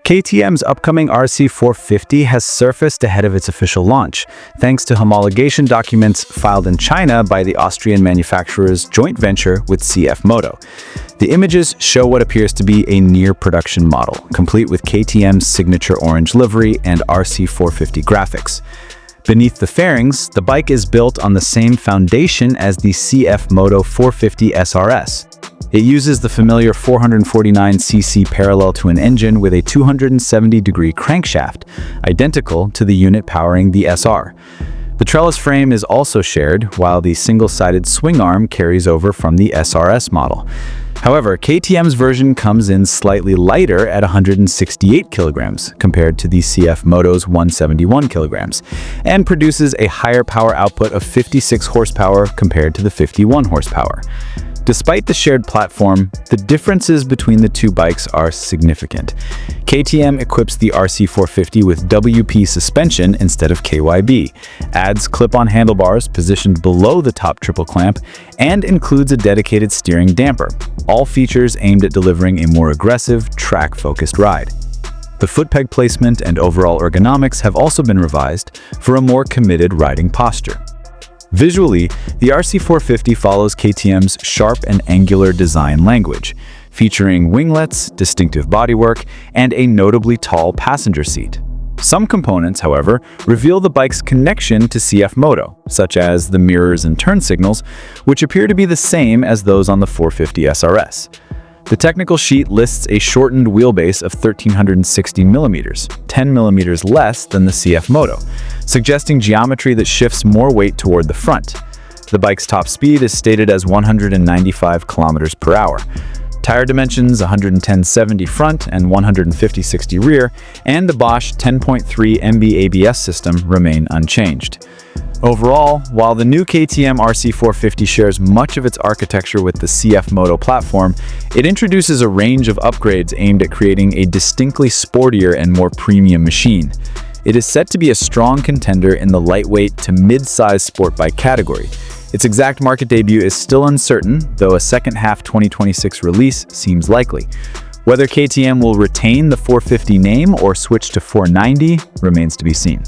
KTM's upcoming RC450 has surfaced ahead of its official launch, thanks to homologation documents filed in China by the Austrian manufacturer's joint venture with CF Moto. The images show what appears to be a near-production model, complete with KTM's signature orange livery and RC450 graphics. Beneath the fairings, the bike is built on the same foundation as the CF Moto 450 SRS. It uses the familiar 449cc parallel to an engine with a 270-degree crankshaft, identical to the unit powering the SR. The trellis frame is also shared, while the single-sided swing arm carries over from the SRS model. However, KTM's version comes in slightly lighter at 168 kilograms compared to the CF Moto's 171 kilograms, and produces a higher power output of 56 horsepower compared to the 51 horsepower. Despite the shared platform, the differences between the two bikes are significant. KTM equips the RC450 with WP suspension instead of KYB, adds clip-on handlebars positioned below the top triple clamp, and includes a dedicated steering damper, all features aimed at delivering a more aggressive, track-focused ride. The foot peg placement and overall ergonomics have also been revised for a more committed riding posture. Visually, the RC450 follows KTM's sharp and angular design language, featuring winglets, distinctive bodywork, and a notably tall passenger seat. Some components, however, reveal the bike's connection to CF Moto, such as the mirrors and turn signals, which appear to be the same as those on the 450 SRS. The technical sheet lists a shortened wheelbase of 1,360 millimeters, 10 millimeters less than the CF Moto, suggesting geometry that shifts more weight toward the front. The bike's top speed is stated as 195 kilometers per hour. Tire dimensions 110/70 front and 150/60 rear, and the Bosch 10.3 MB ABS system remain unchanged. Overall, while the new KTM RC450 shares much of its architecture with the CF Moto platform, it introduces a range of upgrades aimed at creating a distinctly sportier and more premium machine. It is set to be a strong contender in the lightweight to mid-size sport bike category. Its exact market debut is still uncertain, though a second-half 2026 release seems likely. Whether KTM will retain the 450 name or switch to 490 remains to be seen.